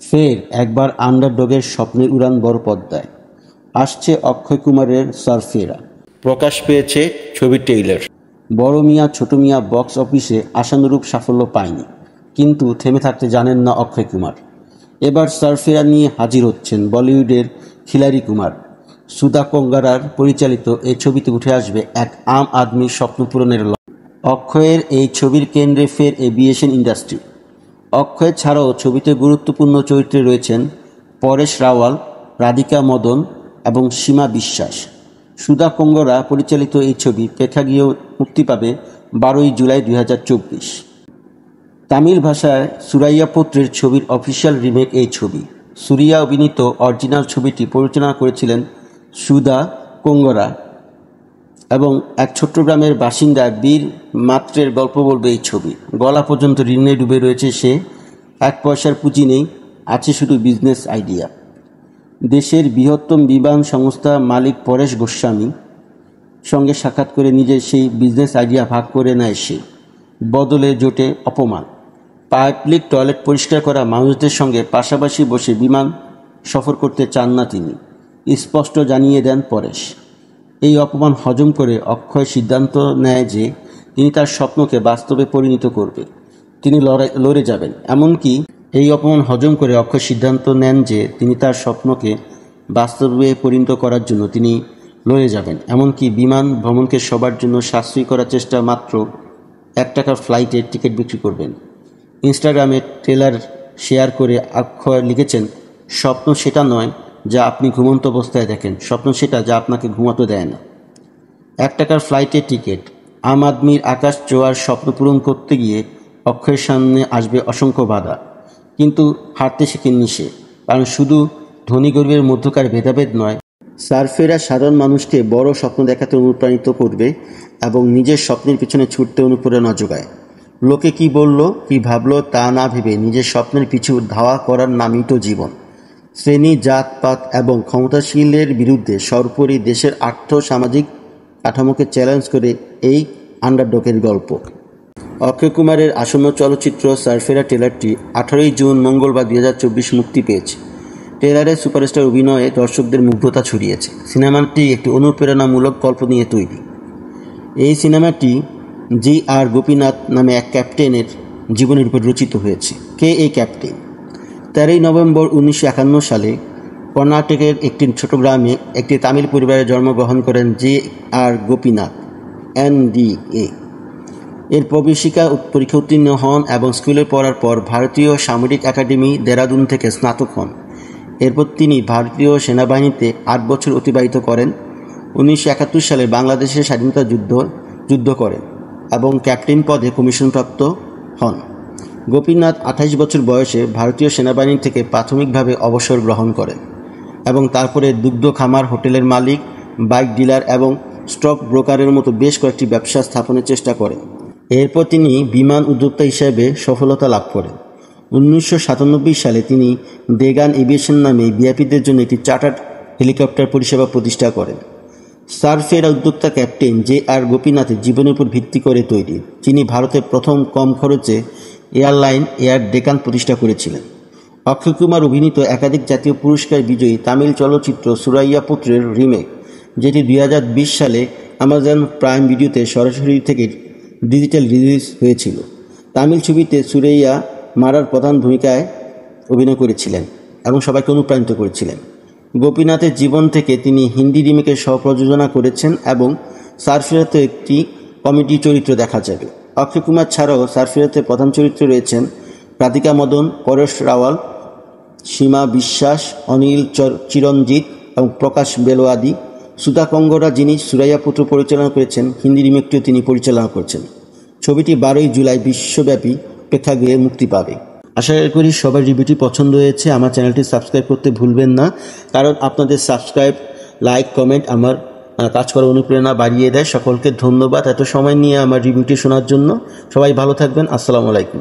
ফের একবার আন্ডারডগের স্বপ্নের উড়ান বড় পর্দায় আসছে অক্ষয় কুমারের সারফেরা। প্রকাশ পেয়েছে ছবির ট্রেইলার। বড় মিয়া ছোট মিয়া বক্স অফিসে আশানুরূপ সাফল্য পায়নি, কিন্তু থেমে থাকতে জানেন না অক্ষয় কুমার। এবার সারফেরা নিয়ে হাজির হচ্ছেন বলিউডের খিলাড়ি কুমার। সুধা কোঙ্গারার পরিচালিত এই ছবিতে উঠে আসবে এক আম আদমির স্বপ্ন পূরণের অক্ষয়ের এই ছবির কেন্দ্রে ফের এভিয়েশন ইন্ডাস্ট্রি। অক্ষয় ছাড়াও ছবিতে গুরুত্বপূর্ণ চরিত্রে রয়েছেন পরেশ রাওয়াল, রাধিকা মদন এবং সীমা বিশ্বাস। সুধা কোঙ্গরা পরিচালিত এই ছবি প্রেক্ষাগৃহে মুক্তি পাবে 12 জুলাই 2024। তামিল ভাষায় সুরাইয়া পুত্রের ছবির অফিসিয়াল রিমেক এই ছবি। সুরিয়া অভিনীত অরিজিনাল ছবিটি পরিচালনা করেছিলেন সুধা কোঙ্গরা এবং এক ছোট্ট গ্রামের বাসিন্দা বীর মাত্রের গল্প বলবে এই ছবি। গলা পর্যন্ত ঋণে ডুবে রয়েছে সে, এক পয়সার পুঁজি নেই, আছে শুধু বিজনেস আইডিয়া। দেশের বৃহত্তম বিমান সংস্থা মালিক পরেশ গোস্বামী সঙ্গে সাক্ষাৎ করে নিজের সেই বিজনেস আইডিয়া ভাগ করে নেয় সে। বদলে জোটে অপমান। পাবলিক টয়লেট পরিষ্কার করা মানুষদের সঙ্গে পাশাপাশি বসে বিমান সফর করতে চান না তিনি, স্পষ্ট জানিয়ে দেন পরেশ। এই অপমান হজম করে অক্ষয় সিদ্ধান্ত নেয় যে তিনি তার স্বপ্নকে বাস্তবে পরিণত করবে, তিনি লড়ে যাবেন। এমনকি এই অপমান হজম করে অক্ষয় সিদ্ধান্ত নেন যে তিনি তার স্বপ্নকে বাস্তবে পরিণত করার জন্য তিনি লড়ে যাবেন। এমনকি বিমান ভ্রমণকে সবার জন্য সাশ্রয়ী করার চেষ্টা, মাত্র 1 টাকার ফ্লাইটের টিকিট বিক্রি করবেন। ইনস্টাগ্রামে ট্রেলার শেয়ার করে অক্ষয় লিখেছেন, স্বপ্ন সেটা নয় যা আপনি ঘুমন্ত অবস্থায় দেখেন, স্বপ্ন সেটা যা আপনাকে ঘুমাতে দেয় না। 1 টাকার ফ্লাইটের টিকিট। আম আদমির আকাশ ছোঁয়ার স্বপ্ন পূরণ করতে গিয়ে অক্ষয়ের সামনে আসবে অসংখ্য বাধা, কিন্তু হারতে শেখেননি সে। কারণ শুধু ধনী গরিবের মধ্যকার ভেদাভেদ নয়, সারফেরা সাধারণ মানুষকে বড় স্বপ্ন দেখাতে অনুপ্রাণিত করবে এবং নিজের স্বপ্নের পিছনে ছুটতে অনুপ্রেরণা যোগায়। লোকে কি বলল, কি ভাবলো তা না ভেবে নিজের স্বপ্নের পিছু ধাওয়া করার নামই তো জীবন। শ্রেণী, জাতপাত এবং ক্ষমতাশীলের বিরুদ্ধে সর্বোপরি দেশের আর্থ সামাজিক কাঠামোকে চ্যালেঞ্জ করে এই আন্ডারডগের গল্প। অক্ষয় কুমারের আসন্ন চলচ্চিত্র সারফেরা ট্রেলারটি 18 জুন মঙ্গলবার 2024 মুক্তি পেয়েছে। ট্রেলারে সুপারস্টার অভিনয়ে দর্শকদের মুগ্ধতা ছড়িয়েছে। সিনেমাটি একটি অনুপ্রেরণামূলক গল্প নিয়ে তৈরি। এই সিনেমাটি জি.আর. গোপীনাথ নামে এক ক্যাপ্টেনের জীবনের উপর রচিত হয়েছে। কে এই ক্যাপ্টেন? 13 নভেম্বর 1951 সালে কর্ণাটকের একটি ছোট গ্রামে একটি তামিল পরিবারে জন্মগ্রহণ করেন জি.আর. গোপীনাথ NDA। এর প্রবেশিকা পরীক্ষা উত্তীর্ণ হন এবং স্কুলে পড়ার পর ভারতীয় সামরিক একাডেমি দেরাদুন থেকে স্নাতক হন। এরপর তিনি ভারতীয় সেনাবাহিনীতে 8 বছর অতিবাহিত করেন। 1971 সালে বাংলাদেশের স্বাধীনতা যুদ্ধ করেন এবং ক্যাপ্টেন পদে কমিশনপ্রাপ্ত হন। গোপীনাথ 28 বছর বয়সে ভারতীয় সেনাবাহিনী থেকে প্রাথমিকভাবে অবসর গ্রহণ করেন এবং তারপরে দুগ্ধ খামার, হোটেলের মালিক, বাইক ডিলার এবং স্টক ব্রোকারের মতো বেশ কয়েকটি ব্যবসা স্থাপনের চেষ্টা করেন। এরপর তিনি বিমান উদ্যোক্তা হিসেবে সফলতা লাভ করেন। 1997 সালে তিনি দেগান এভিয়েশন নামে ভিআইপিদের জন্য একটি চার্টার্ড হেলিকপ্টার পরিষেবা প্রতিষ্ঠা করেন। সারফেরা উদ্যোক্তা ক্যাপ্টেন জি.আর. গোপীনাথের জীবনের উপর ভিত্তি করে তৈরি, যিনি ভারতের প্রথম কম খরচে এয়ারলাইন এয়ার ডেকান প্রতিষ্ঠা করেছিলেন। অক্ষয় কুমার অভিনীত একাধিক জাতীয় পুরস্কার বিজয়ী তামিল চলচ্চিত্র সুরাইয়া পুত্রের রিমেক, যেটি 2020 সালে অ্যামাজন প্রাইম ভিডিওতে সরাসরি থেকে ডিজিটাল রিলিজ হয়েছিল। তামিল ছবিতে সুরাইয়া মারার প্রধান ভূমিকায় অভিনয় করেছিলেন এবং সবাইকে অনুপ্রাণিত করেছিলেন। গোপীনাথের জীবন থেকে তিনি হিন্দি রিমেকের সহ-প্রযোজনা করেছেন এবং সারফেরাতে একটি কমেডি চরিত্র দেখা যাবে। অক্ষয় কুমার ছাড়াও সারফেরাতে প্রধান চরিত্রে রয়েছেন রাধিকা মদন, পরেশ রাওয়াল, সীমা বিশ্বাস, অনিল চিরঞ্জিত এবং প্রকাশ বেলওয়াদি। সুধা কোঙ্গরা, যিনি সুরাইয়া পুত্র পরিচালনা করেছেন, হিন্দি রিমেকটিও তিনি পরিচালনা করছেন। ছবিটি 12 জুলাই বিশ্বব্যাপী প্রেক্ষাগৃহে মুক্তি পাবে। আশা করি সবার রিভিউটি পছন্দ হয়েছে। আমার চ্যানেলটি সাবস্ক্রাইব করতে ভুলবেন না, কারণ আপনাদের সাবস্ক্রাইব, লাইক, কমেন্ট আমার কাজ করার অনুপ্রেরণা বাড়িয়ে দেয়। সকলকে ধন্যবাদ এত সময় নিয়ে আমার রিভিউটি শোনার জন্য। সবাই ভালো থাকবেন। আসসালামু আলাইকুম।